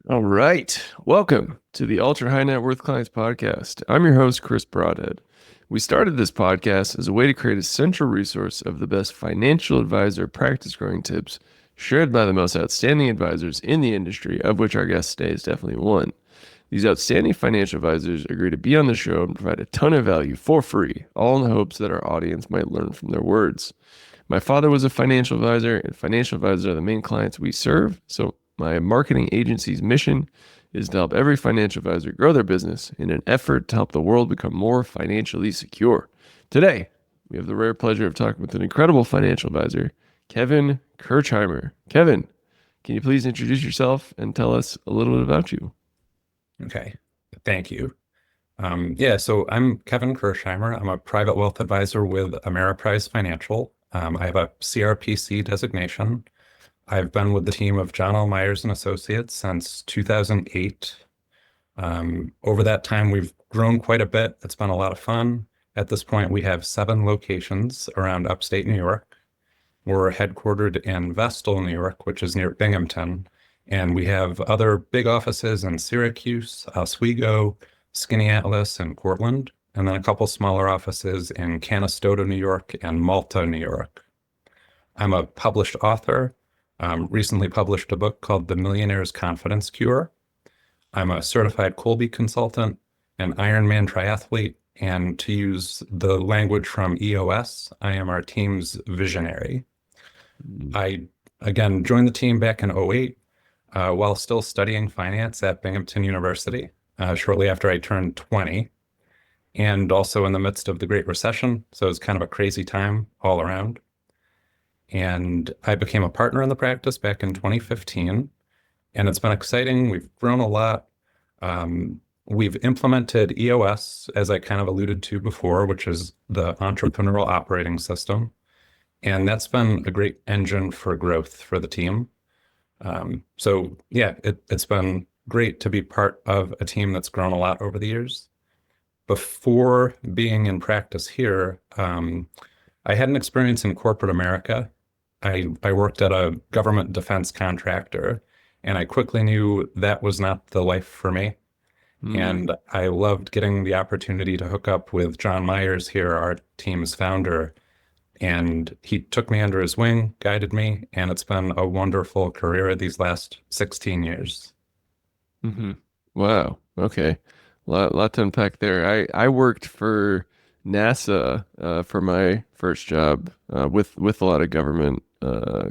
All right. Welcome to the Ultra High Net Worth Clients Podcast. I'm your host, Chris Broadhead. We started this podcast as a way to create a central resource of the best financial advisor practice growing tips shared by the most outstanding advisors in the industry, of which our guest today is definitely one. These outstanding financial advisors agree to be on the show and provide a ton of value for free, all in the hopes that our audience might learn from their words. My father was a financial advisor, and financial advisors are the main clients we serve, so my marketing agency's mission is to help every financial advisor grow their business in an effort to help the world become more financially secure. Today, we have the rare pleasure of talking with an incredible financial advisor, Kevin Kirchheimer. Kevin, can you please introduce yourself and tell us a little bit about you? Okay, thank you. So I'm Kevin Kirchheimer. I'm a private wealth advisor with Ameriprise Financial. I have a CRPC designation. I've been with the team of John L. Myers and Associates since 2008. Over that time, we've grown quite a bit. It's been a lot of fun. At this point, we have 7 locations around upstate New York. We're headquartered in Vestal, New York, which is near Binghamton. And we have other big offices in Syracuse, Oswego, Skaneateles, and Cortland, and then a couple smaller offices in Canastota, New York, and Malta, New York. I'm a published author. Recently published a book called The Millionaire's Confidence Cure. I'm a certified Colby consultant, an Ironman triathlete, and to use the language from EOS, I am our team's visionary. I, again, joined the team back in 2008 while still studying finance at Binghamton University shortly after I turned 20, and also in the midst of the Great Recession. So it was kind of a crazy time all around. And I became a partner in the practice back in 2015, and it's been exciting. We've grown a lot. We've implemented EOS, as I kind of alluded to before, which is the entrepreneurial operating system. And that's been a great engine for growth for the team. It's been great to be part of a team that's grown a lot over the years. Before being in practice here, I had an experience in corporate America. I worked at a government defense contractor, and I quickly knew that was not the life for me. And I loved getting the opportunity to hook up with John Myers here, our team's founder. And he took me under his wing, guided me, and it's been a wonderful career these last 16 years. Mm-hmm. Wow. Okay. Lot to unpack there. I worked for NASA for my first job with a lot of government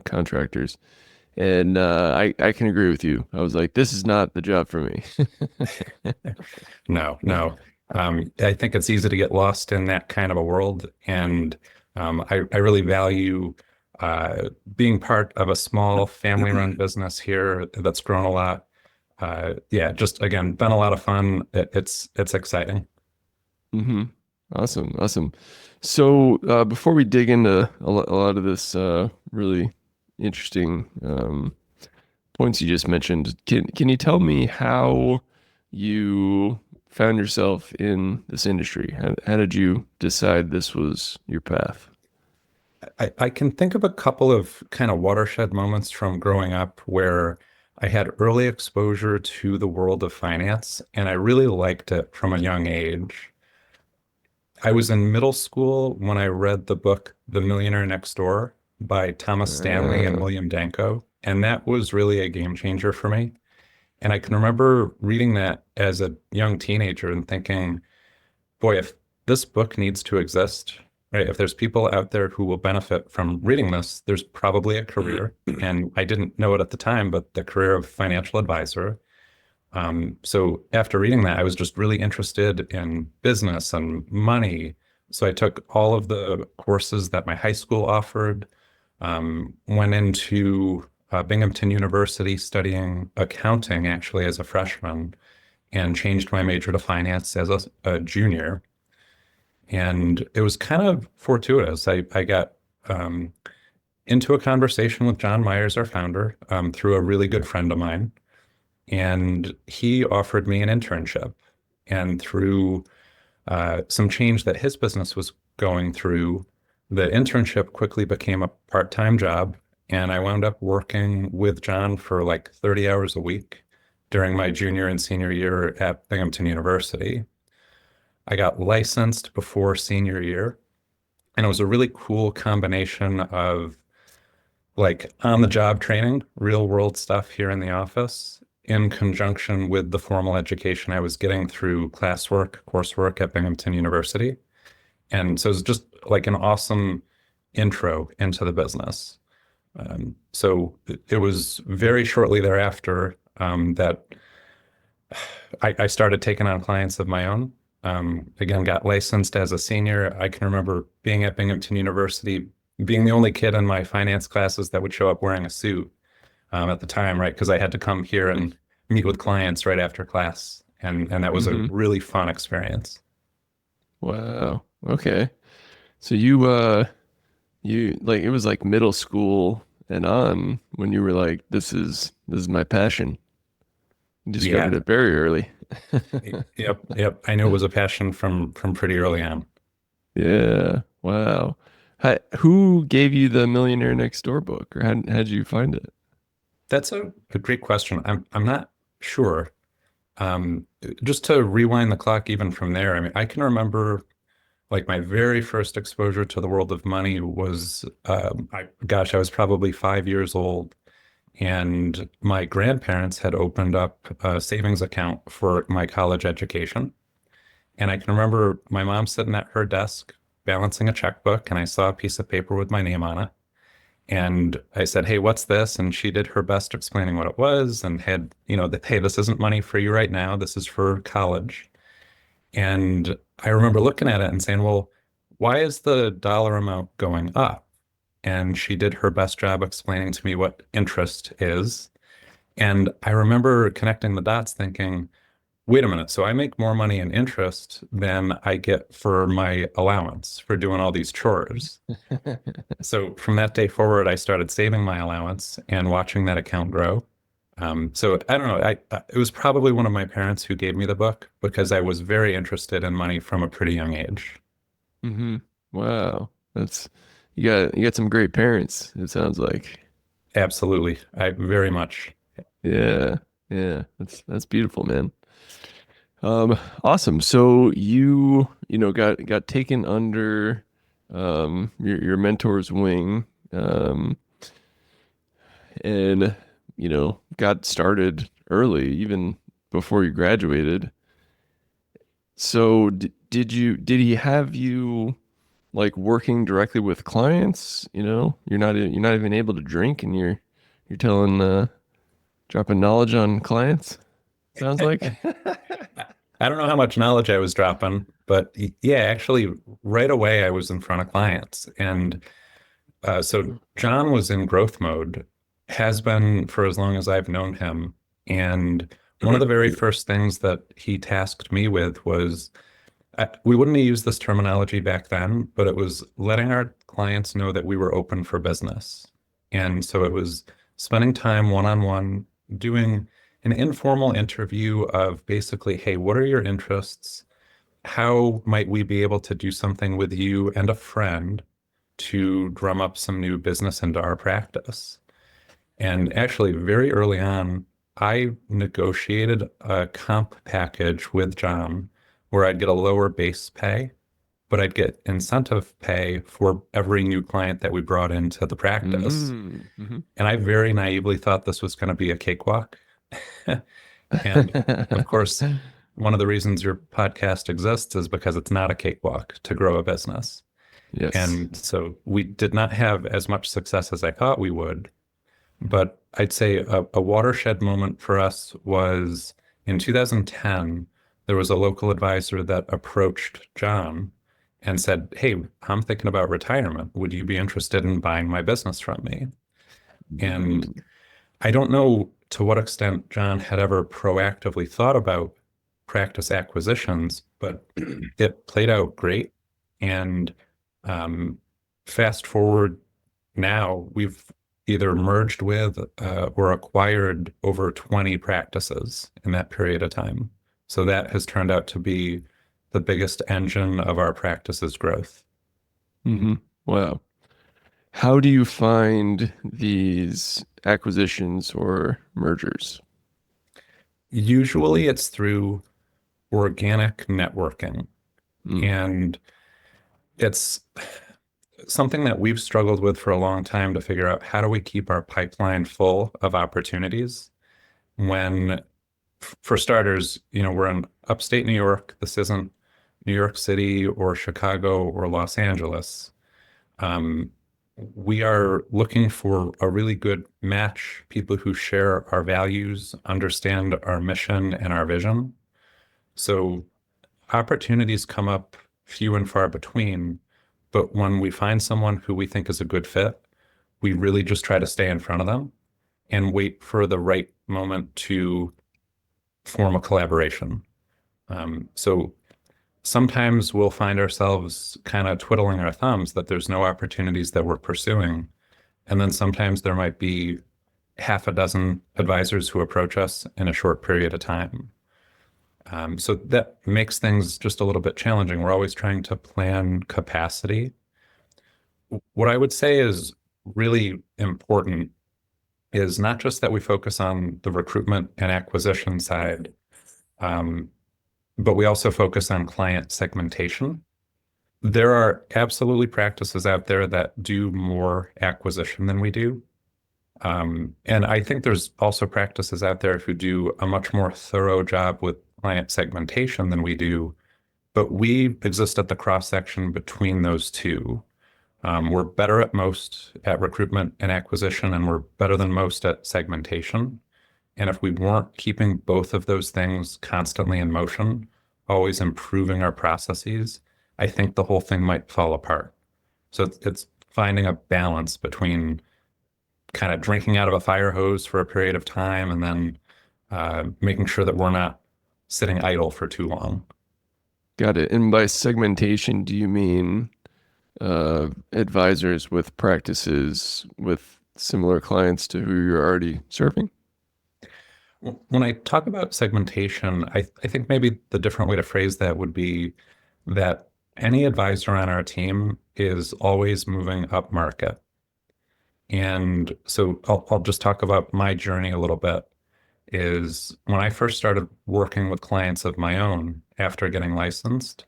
contractors. And I can agree with you. I was like, this is not the job for me. No. I think it's easy to get lost in that kind of a world. And I really value being part of a small family-run business here that's grown a lot. Just again, been a lot of fun. It's exciting. Mm-hmm. Awesome. So before we dig into a lot of this really interesting points you just mentioned, can you tell me how you found yourself in this industry? How did you decide this was your path? I can think of a couple of kind of watershed moments from growing up where I had early exposure to the world of finance, and I really liked it from a young age. I was in middle school when I read the book The Millionaire Next Door by Thomas Stanley and William Danko, and that was really a game changer for me. And I can remember reading that as a young teenager and thinking, boy, if this book needs to exist, right? If there's people out there who will benefit from reading this, there's probably a career. And I didn't know it at the time, but the career of financial advisor. So after reading that, I was just really interested in business and money. So I took all of the courses that my high school offered, went into Binghamton University studying accounting actually as a freshman, and changed my major to finance as a junior. And it was kind of fortuitous. I got into a conversation with John Myers, our founder, through a really good friend of mine. And he offered me an internship. And through some change that his business was going through, the internship quickly became a part-time job. And I wound up working with John for like 30 hours a week, during my junior and senior year at Binghamton University. I got licensed before senior year, and it was a really cool combination of like on the job training, real world stuff here in the office, in conjunction with the formal education I was getting through coursework at Binghamton University. And so it was just like an awesome intro into the business. So it was very shortly thereafter that I started taking on clients of my own. Again, got licensed as a senior. I can remember being at Binghamton University, being the only kid in my finance classes that would show up wearing a suit at the time, right? Because I had to come here and meet with clients right after class, and that was a Hmm. really fun experience. Wow. Okay. So you like it was like middle school and on when you were like, this is my passion. You discovered Yeah, it very early. yep. I knew it was a passion from pretty early on. Yeah. Wow. Who gave you the Millionaire Next Door book, or how'd you find it? That's a great question. I'm not sure. Just to rewind the clock even from there, I mean, I can remember like my very first exposure to the world of money was, I was probably 5 years old, and my grandparents had opened up a savings account for my college education. And I can remember my mom sitting at her desk balancing a checkbook, and I saw a piece of paper with my name on it. And I said, "Hey, what's this?" And she did her best explaining what it was and had, hey, this isn't money for you right now. This is for college. And I remember looking at it and saying, well, why is the dollar amount going up? And she did her best job explaining to me what interest is. And I remember connecting the dots thinking, wait a minute, so I make more money in interest than I get for my allowance for doing all these chores. So from that day forward, I started saving my allowance and watching that account grow. So I don't know. It was probably one of my parents who gave me the book because I was very interested in money from a pretty young age. Hmm. Wow. That's you got some great parents, it sounds like. Absolutely. I very much. Yeah. Yeah. That's beautiful, man. Awesome. So you got taken under your mentor's wing, and got started early, even before you graduated. So did he have you like working directly with clients? You're not even able to drink, and you're telling dropping knowledge on clients. Sounds like. I don't know how much knowledge I was dropping, but yeah, actually, right away I was in front of clients. And so John was in growth mode, has been for as long as I've known him. And one of the very first things that he tasked me with was we wouldn't have used this terminology back then, but it was letting our clients know that we were open for business. And so it was spending time one-on-one, doing an informal interview of basically, hey, what are your interests? How might we be able to do something with you and a friend to drum up some new business into our practice? And actually, very early on, I negotiated a comp package with John where I'd get a lower base pay, but I'd get incentive pay for every new client that we brought into the practice. Mm-hmm. And I very naively thought this was going to be a cakewalk. And of course, one of the reasons your podcast exists is because it's not a cakewalk to grow a business. Yes. And so we did not have as much success as I thought we would. But I'd say a watershed moment for us was in 2010. There was a local advisor that approached John and said, "Hey, I'm thinking about retirement. Would you be interested in buying my business from me?" And Mm. I don't know to what extent John had ever proactively thought about practice acquisitions, but it played out great. And um, fast forward now, we've either merged with or acquired over 20 practices in that period of time. So that has turned out to be the biggest engine of our practice's growth. Hmm. Wow. How do you find these acquisitions or mergers? Usually it's through organic networking. Mm, And it's something that we've struggled with for a long time to figure out how do we keep our pipeline full of opportunities when, for starters, we're in upstate New York. This isn't New York City or Chicago or Los Angeles. Um, we are looking for a really good match, people who share our values, understand our mission and our vision. So opportunities come up few and far between, but when we find someone who we think is a good fit, we really just try to stay in front of them and wait for the right moment to form a collaboration. So sometimes we'll find ourselves kind of twiddling our thumbs that there's no opportunities that we're pursuing. And then sometimes there might be half a dozen advisors who approach us in a short period of time. So that makes things just a little bit challenging. We're always trying to plan capacity. What I would say is really important is not just that we focus on the recruitment and acquisition side, um, but we also focus on client segmentation. There are absolutely practices out there that do more acquisition than we do. And I think there's also practices out there who do a much more thorough job with client segmentation than we do. But we exist at the cross section between those two. We're better at most at recruitment and acquisition, and we're better than most at segmentation. And if we weren't keeping both of those things constantly in motion, always improving our processes, I think the whole thing might fall apart. So it's finding a balance between kind of drinking out of a fire hose for a period of time and then making sure that we're not sitting idle for too long. got it. And by segmentation, do you mean advisors with practices with similar clients to who you're already serving? When I talk about segmentation, I think maybe the different way to phrase that would be that any advisor on our team is always moving up market. And so I'll just talk about my journey a little bit. Is when I first started working with clients of my own after getting licensed,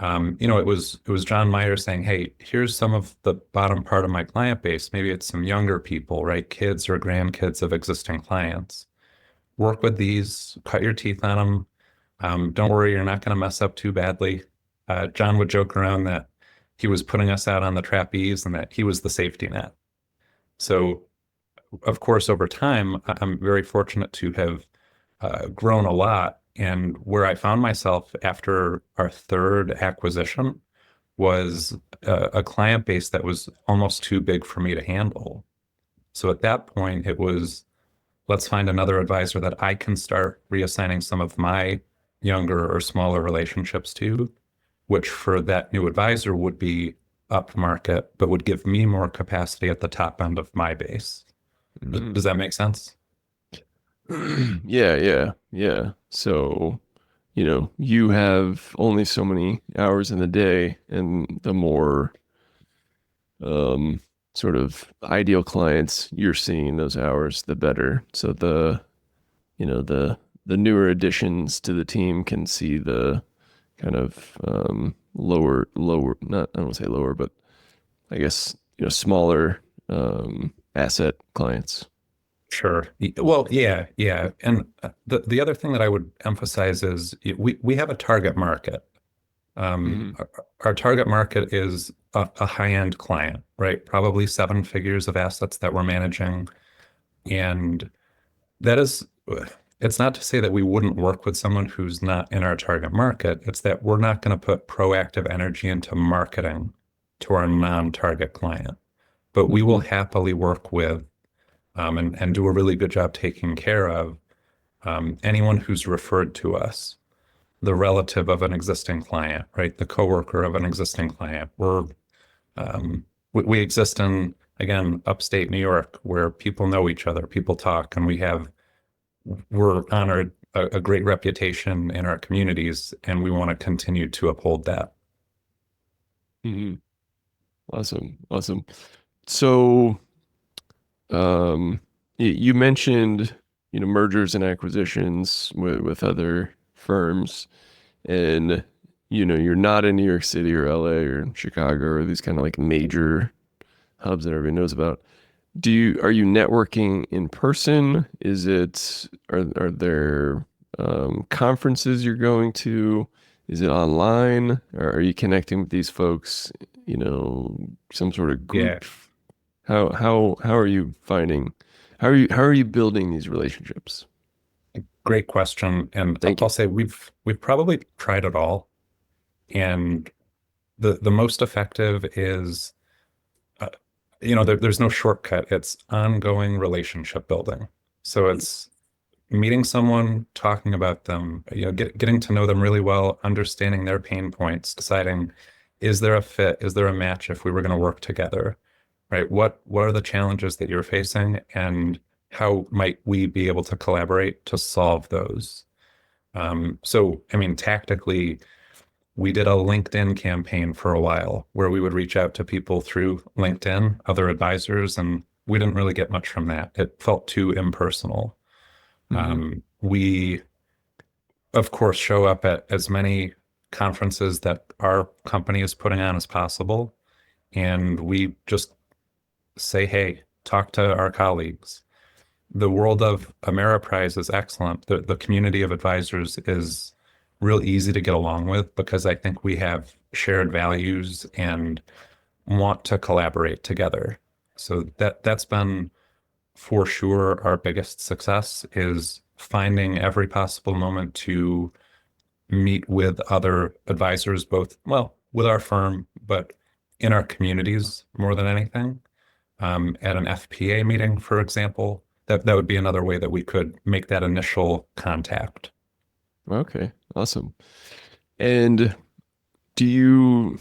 it was John Meyer saying, "Hey, here's some of the bottom part of my client base. Maybe it's some younger people, right? Kids or grandkids of existing clients. Work with these, cut your teeth on them. Don't worry, you're not going to mess up too badly." John would joke around that he was putting us out on the trapeze and that he was the safety net. So, of course, over time, I'm very fortunate to have grown a lot. And where I found myself after our third acquisition was a client base that was almost too big for me to handle. So at that point, it was let's find another advisor that I can start reassigning some of my younger or smaller relationships to, which for that new advisor would be up market, but would give me more capacity at the top end of my base. Mm. Does that make sense? Yeah. So, you have only so many hours in the day, and the more um, sort of ideal clients you're seeing those hours, the better. So the newer additions to the team can see the kind of lower, not I don't want to say lower, but I guess smaller asset clients. Sure. Well, yeah. And the other thing that I would emphasize is we have a target market. Hmm. Our target market is a high-end client, right? Probably seven figures of assets that we're managing. And that is, it's not to say that we wouldn't work with someone who's not in our target market. It's that we're not going to put proactive energy into marketing to our non-target client. But we will Hmm. happily work with and do a really good job taking care of anyone who's referred to us, the relative of an existing client, right? The coworker of an existing client. We exist in, again, upstate New York where people know each other, people talk, and we're honored a great reputation in our communities, and we want to continue to uphold that. Hmm. Awesome. So, you mentioned mergers and acquisitions with other firms, and you're not in New York City or LA or Chicago or these kind of like major hubs that everybody knows about. Are you networking in person? Are there conferences you're going to? Is it online? Or are you connecting with these folks, some sort of Yeah, group? How are you finding how are you building these relationships? great question. And Thank I'll you. say we've probably tried it all. And the most effective is, uh, there's no shortcut. It's ongoing relationship building. So it's meeting someone, talking about them, getting to know them really well, understanding their pain points, deciding, is there a fit? Is there a match if we were going to work together? Right? What are the challenges that you're facing, and how might we be able to collaborate to solve those? So, I mean, tactically, we did a LinkedIn campaign for a while where we would reach out to people through LinkedIn, other advisors, and we didn't really get much from that. It felt too impersonal. Hmm. We, of course, show up at as many conferences that our company is putting on as possible. And we just say, hey, talk to our colleagues. The world of Ameriprise is excellent. The community of advisors is real easy to get along with because I think we have shared values and want to collaborate together. So that's been for sure our biggest success is finding every possible moment to meet with other advisors, both, well, with our firm, but in our communities more than anything. At an FPA meeting, for example, that would be another way that we could make that initial contact. Okay, awesome. And do you,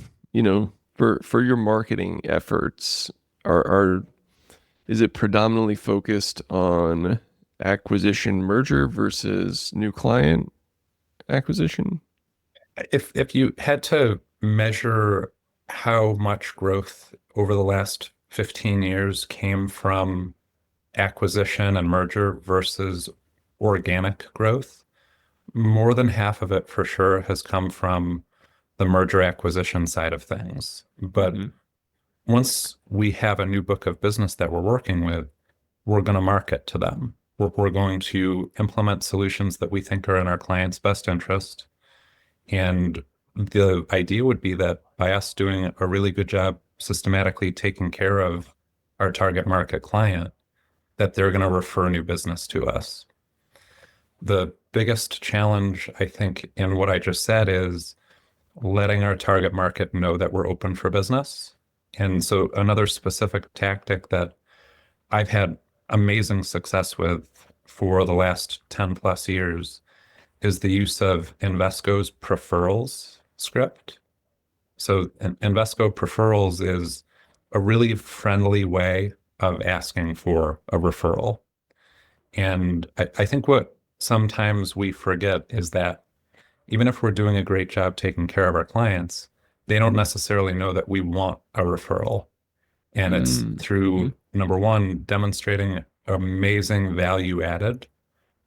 for your marketing efforts, are is it predominantly focused on acquisition merger versus new client acquisition? If you had to measure how much growth over the last 15 years came from acquisition and merger versus organic growth, more than half of it for sure has come from the merger acquisition side of things. But Hmm. once we have a new book of business that we're working with, we're going to market to them. We're going to implement solutions that we think are in our client's best interest. And the idea would be that by us doing a really good job systematically taking care of our target market client, that they're going to refer new business to us. The biggest challenge, I think, in what I just said is letting our target market know that we're open for business. And so another specific tactic that I've had amazing success with for the last 10 plus years is the use of Invesco's Preferrals script. So Invesco Preferrals is a really friendly way of asking for a referral. And I think what sometimes we forget is that even if we're doing a great job taking care of our clients, they don't necessarily know that we want a referral. And it's Mm-hmm. through number one, demonstrating amazing value added,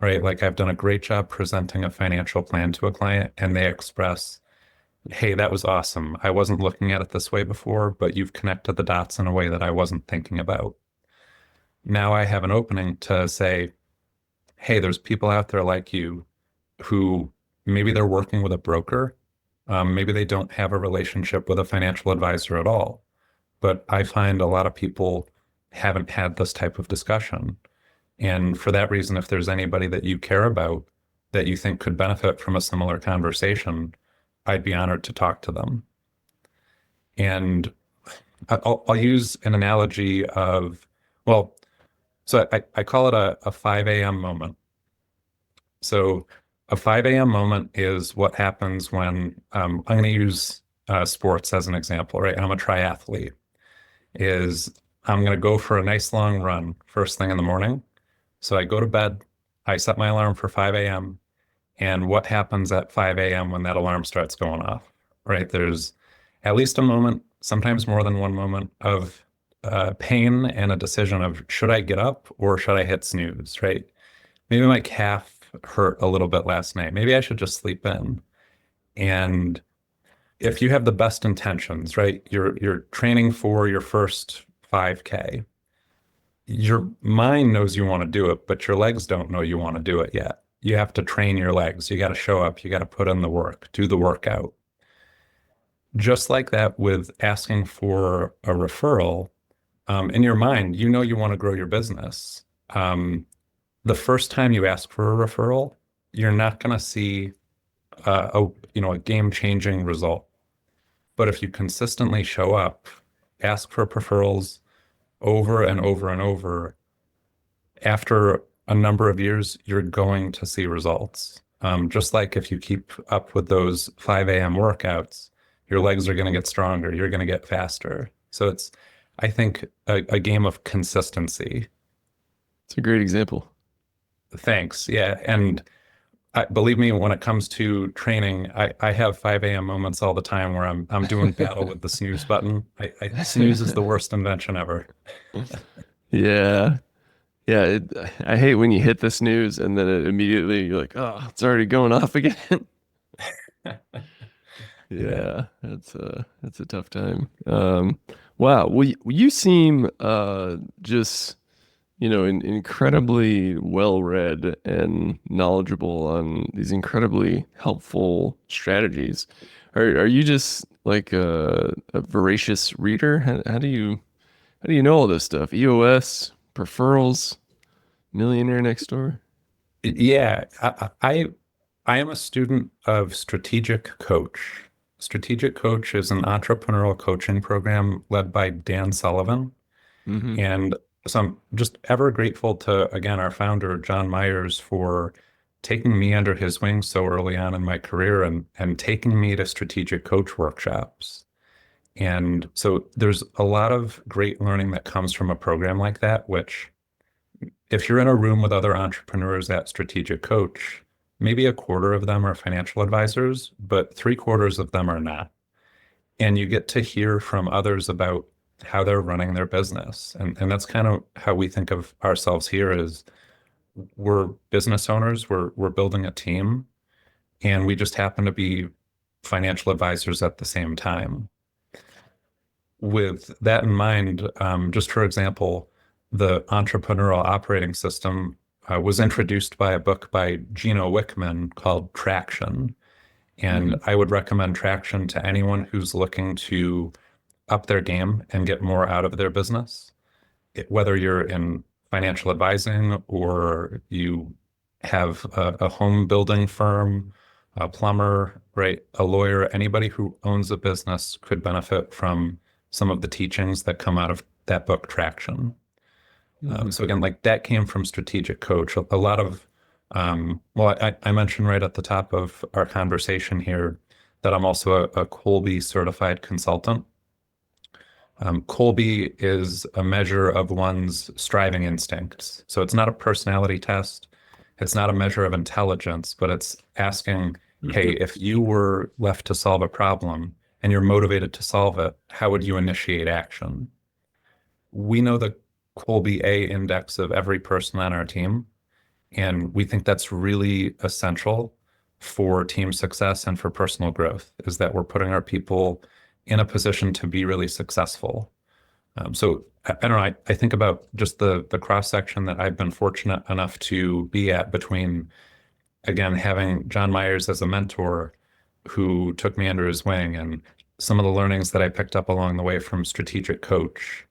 right? Like I've done a great job presenting a financial plan to a client and they express, hey, that was awesome. I wasn't looking at it this way before, but you've connected the dots in a way that I wasn't thinking about. Now I have an opening to say, hey, there's people out there like you who maybe they're working with a broker. Maybe they don't have a relationship with a financial advisor at all. But I find a lot of people haven't had this type of discussion. And for that reason, if there's anybody that you care about that you think could benefit from a similar conversation, I'd be honored to talk to them. And I'll use an analogy of, well, so I call it a 5 a.m. moment. So a 5 a.m. moment is what happens when I'm going to use sports as an example, right? I'm a triathlete. Is I'm going to go for a nice long run first thing in the morning. So I go to bed, I set my alarm for 5 a.m. And what happens at 5 a.m. when that alarm starts going off, right? There's at least a moment, sometimes more than one moment of pain and a decision of should I get up or should I hit snooze, right? maybe my calf hurt a little bit last night. Maybe I should just sleep in. And if you have the best intentions, right? You're training for your first 5K. Your mind knows you want to do it, but your legs don't know you want to do it yet. You have to train your legs. You got to show up. You got to put in the work, do the workout. Just like that with asking for a referral, in your mind, you know you want to grow your business. The first time you ask for a referral, you're not going to see a game-changing result. But if you consistently show up, ask for referrals over and over and over, after a number of years, you're going to see results. Just like if you keep up with those 5 a.m. workouts, your legs are going to get stronger, you're going to get faster. So it's, I think, a game of consistency. It's a great example. Thanks. Yeah. And believe me, when it comes to training, I have 5 a.m. moments all the time where I'm doing battle with the snooze button. Snooze is the worst invention ever. Yeah. Yeah. I hate when you hit the snooze and then it immediately you're like, oh, it's already going off again. Yeah. Yeah, that's a tough time. Wow. Well, you seem just incredibly well read and knowledgeable on these incredibly helpful strategies. Are you just like a voracious reader? How do you know all this stuff? EOS, referrals, Millionaire Next Door? Yeah. I am a student of Strategic Coach. Strategic Coach is an entrepreneurial coaching program led by Dan Sullivan. Mm-hmm. And so I'm just ever grateful to, again, our founder, John Myers, for taking me under his wing so early on in my career and taking me to strategic coach workshops. And so there's a lot of great learning that comes from a program like that, which if you're in a room with other entrepreneurs at Strategic Coach, maybe a quarter of them are financial advisors, but three-quarters of them are not. And you get to hear from others about how they're running their business. And that's kind of how we think of ourselves here is we're business owners, we're building a team, and we just happen to be financial advisors at the same time. With that in mind, just for example, the entrepreneurial operating system was introduced by a book by Gino Wickman called Traction. And Mm-hmm. I would recommend Traction to anyone who's looking to up their game and get more out of their business. Whether you're in financial advising or you have a home building firm, a plumber, right, a lawyer, anybody who owns a business could benefit from some of the teachings that come out of that book, Traction. Mm-hmm. So again, like that came from Strategic Coach. A lot of, well, I mentioned right at the top of our conversation here that I'm also a Kolbe certified consultant. Kolbe is a measure of one's striving instincts. So it's not a personality test. It's not a measure of intelligence, but it's asking, hey, if you were left to solve a problem and you're motivated to solve it, how would you initiate action? We know the Kolbe A index of every person on our team, and we think that's really essential for team success and for personal growth, is that we're putting our people in a position to be really successful. So I don't know, I think about just the cross section that I've been fortunate enough to be at between, again, having John Myers as a mentor who took me under his wing and some of the learnings that I picked up along the way from Strategic Coach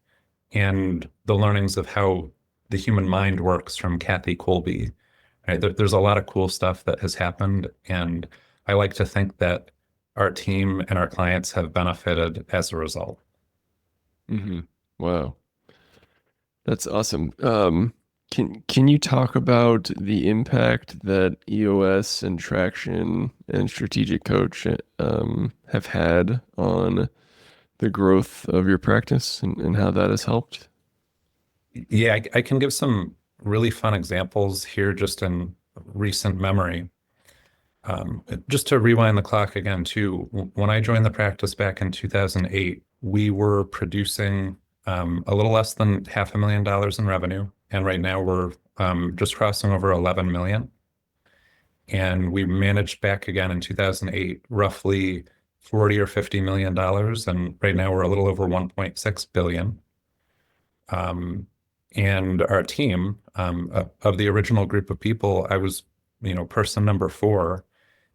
and the learnings of how the human mind works from Kathy Kolbe. Right? There's a lot of cool stuff that has happened, and I like to think that our team and our clients have benefited as a result. Mm-hmm. Wow. That's awesome. Can you talk about the impact that EOS and Traction and Strategic Coach have had on the growth of your practice and how that has helped? Yeah, I can give some really fun examples here just in recent memory. Just to rewind the clock again, too, when I joined the practice back in 2008, we were producing a little less than $500,000 in revenue. And right now we're just crossing over 11 million. And we managed back again in 2008, roughly 40 or 50 million dollars. And right now we're a little over 1.6 billion. And our team, of the original group of people, I was, person number 4.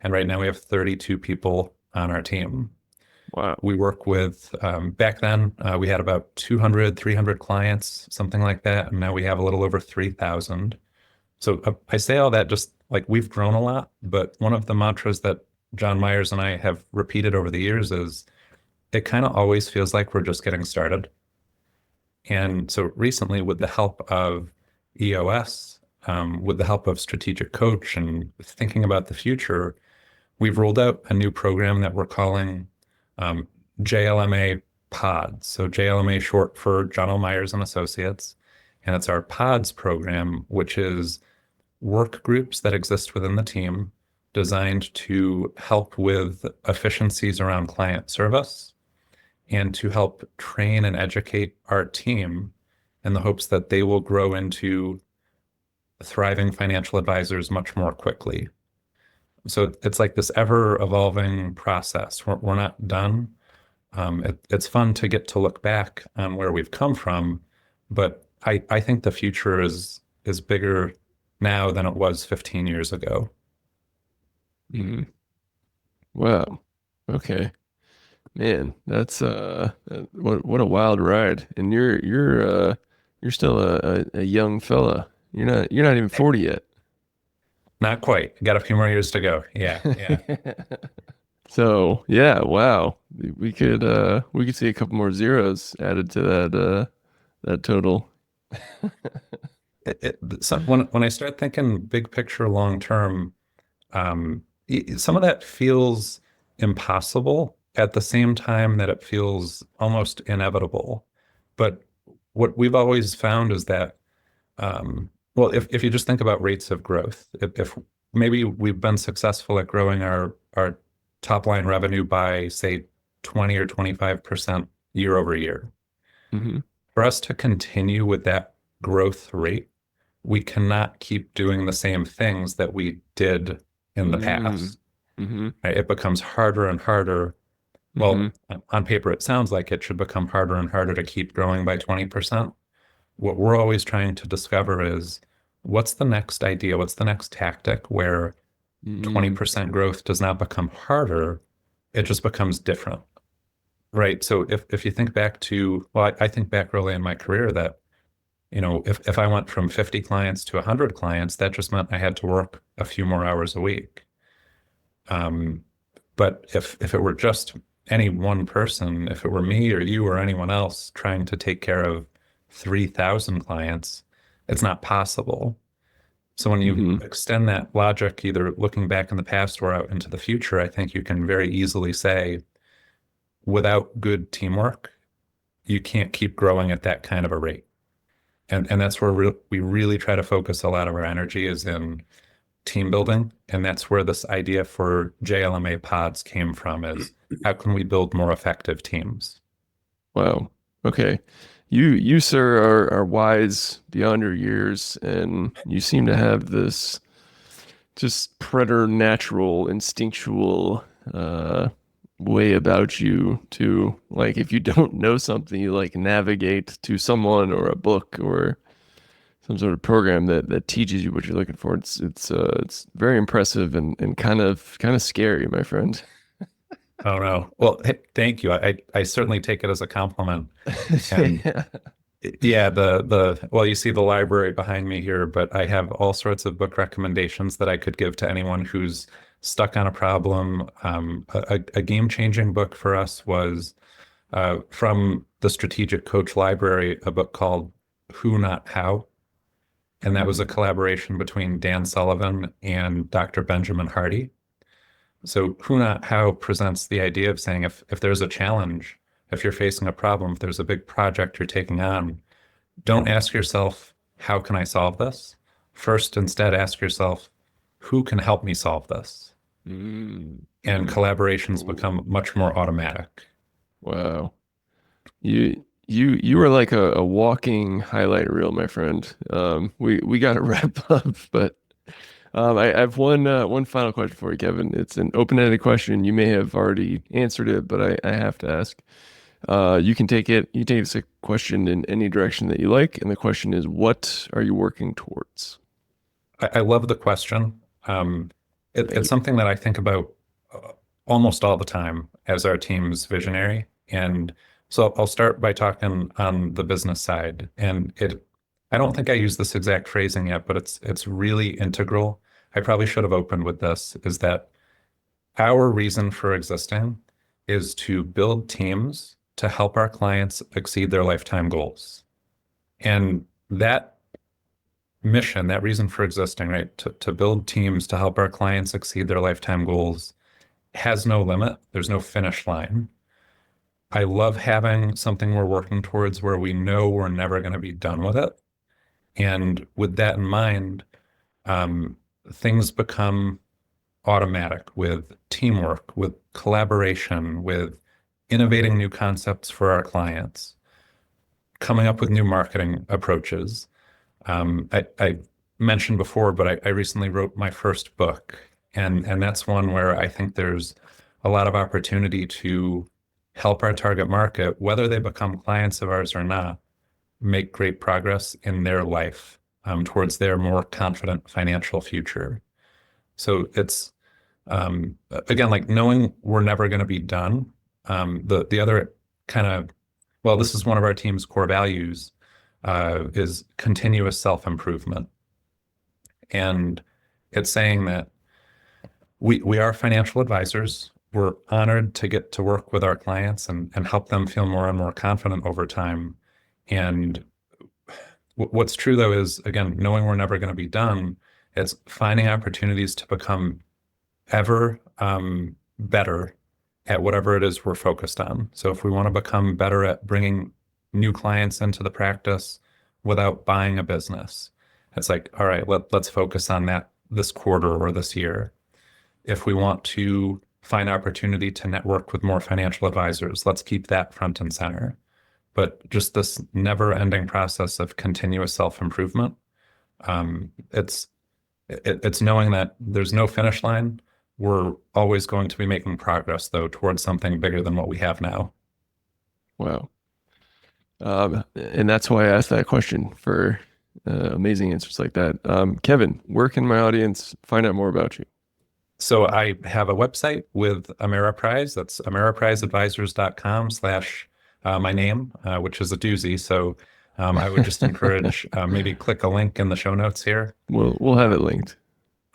And right now we have 32 people on our team. Wow. We work with, back then, we had about 200, 300 clients, something like that. And now we have a little over 3,000. So I say all that just like we've grown a lot, but one of the mantras that John Myers and I have repeated over the years is it kind of always feels like we're just getting started. And so recently, with the help of EOS, with the help of Strategic Coach and thinking about the future, we've rolled out a new program that we're calling JLMA Pods. So JLMA short for John L. Myers and Associates. And it's our Pods program, which is work groups that exist within the team designed to help with efficiencies around client service and to help train and educate our team in the hopes that they will grow into thriving financial advisors much more quickly. So it's like this ever evolving process. We're not done. It's fun to get to look back on where we've come from, but I think the future is bigger now than it was 15 years ago. Mhm. Wow. Okay. Man, that's what a wild ride. And you're still a young fella. You're not even 40 yet. Not quite. Got a few more years to go. Yeah, yeah. So, yeah, wow. We could see a couple more zeros added to that total. So when I start thinking big picture, long term, some of that feels impossible at the same time that it feels almost inevitable. But what we've always found is that, well, if you just think about rates of growth, if maybe we've been successful at growing our top line revenue by, say, 20 or 25% year over year. Hmm. For us to continue with that growth rate, we cannot keep doing the same things that we did in the Hmm. past. Hmm. Right? It becomes harder and harder. Hmm. Well, on paper, it sounds like it should become harder and harder to keep growing by 20%. What we're always trying to discover is what's the next idea? What's the next tactic where Hmm. 20% growth does not become harder, it just becomes different. Right. So if you think back to, well, I think back early in my career that, if I went from 50 clients to 100 clients, that just meant I had to work a few more hours a week. But if it were just any one person, if it were me or you or anyone else trying to take care of 3,000 clients, it's not possible. So when you Hmm. extend that logic, either looking back in the past or out into the future, I think you can very easily say, without good teamwork, you can't keep growing at that kind of a rate. And that's where we really try to focus a lot of our energy is in team building. And that's where this idea for JLMA pods came from is how can we build more effective teams? Wow. Okay. You sir are wise beyond your years, and you seem to have this just preternatural, instinctual way about you to, like, if you don't know something, you like navigate to someone or a book or some sort of program that teaches you what you're looking for. It's very impressive and kind of scary, my friend. Oh no. Well, hey, thank you. I certainly take it as a compliment. And Yeah. yeah, well, you see the library behind me here, but I have all sorts of book recommendations that I could give to anyone who's stuck on a problem. A game-changing book for us was from the Strategic Coach Library, a book called Who Not How. And that was a collaboration between Dan Sullivan and Dr. Benjamin Hardy. So Who Not How presents the idea of saying if there's a challenge, if you're facing a problem, if there's a big project you're taking on, don't ask yourself, how can I solve this? First, instead, ask yourself, who can help me solve this? And Mm-hmm. collaborations Ooh. become much more automatic. Wow. You You are like a walking highlight reel, my friend. We got to wrap up, but I have one final question for you, Kevin. It's an open-ended question. You may have already answered it, but I have to ask. You can take it. You take this question in any direction that you like, and the question is, what are you working towards? I love the question. Thank It's you. something that I think about almost all the time as our team's visionary. And so I'll start by talking on the business side. I don't think I use this exact phrasing yet, but it's really integral. I probably should have opened with this, is that our reason for existing is to build teams to help our clients exceed their lifetime goals. And that mission, that reason for existing, right, to build teams to help our clients exceed their lifetime goals has no limit. There's no finish line. I love having something we're working towards where we know we're never going to be done with it. And with that in mind, um, things become automatic with teamwork, with collaboration, with innovating new concepts for our clients, coming up with new marketing approaches. I mentioned before, but I recently wrote my first book, and that's one where I think there's a lot of opportunity to help our target market, whether they become clients of ours or not, make great progress in their life towards their more confident financial future. So it's again, like knowing we're never going to be done. The other kind of, well, this is one of our team's core values, is continuous self-improvement. And it's saying that we are financial advisors. We're honored to get to work with our clients and help them feel more and more confident over time. And what's true though is, again, knowing we're never going to be done, it's finding opportunities to become ever better at whatever it is we're focused on. So if we want to become better at bringing new clients into the practice without buying a business, it's like, all right, let's focus on that this quarter or this year. If we want to find opportunity to network with more financial advisors, let's keep that front and center. But just this never-ending process of continuous self-improvement, it's knowing that there's no finish line. We're always going to be making progress, though, towards something bigger than what we have now. Wow. And that's why I asked that question for amazing answers like that. Kevin, where can my audience find out more about you? So I have a website with Ameriprise. That's ameripriseadvisors.com/ my name, which is a doozy. So I would just encourage maybe click a link in the show notes here. We'll have it linked.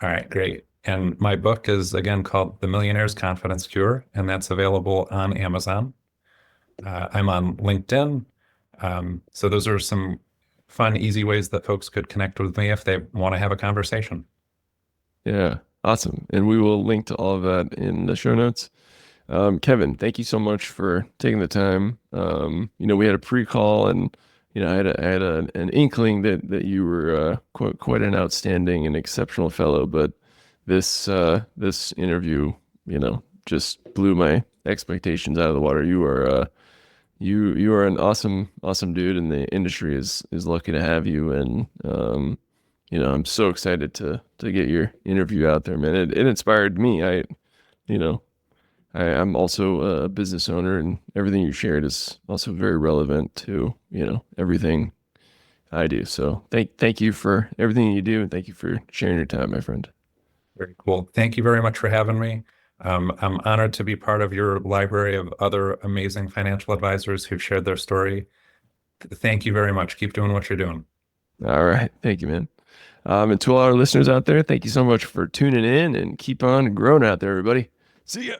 All right, great. And my book is again called The Millionaire's Confidence Cure, and that's available on Amazon. I'm on LinkedIn. So those are some fun, easy ways that folks could connect with me if they want to have a conversation. Yeah, awesome. And we will link to all of that in the show notes. Kevin, thank you so much for taking the time. We had a pre-call and I had an inkling that you were quite an outstanding and exceptional fellow, but this interview, just blew my expectations out of the water. You are an awesome dude, and the industry is lucky to have you. And I'm so excited to get your interview out there, man. It inspired me. You know, I'm also a business owner, and everything you shared is also very relevant to, everything I do. So thank you for everything you do, and thank you for sharing your time, my friend. Very cool. Thank you very much for having me. I'm honored to be part of your library of other amazing financial advisors who've shared their story. Thank you very much. Keep doing what you're doing. All right. Thank you, man. And to all our listeners out there, thank you so much for tuning in, and keep on growing out there, everybody. See ya.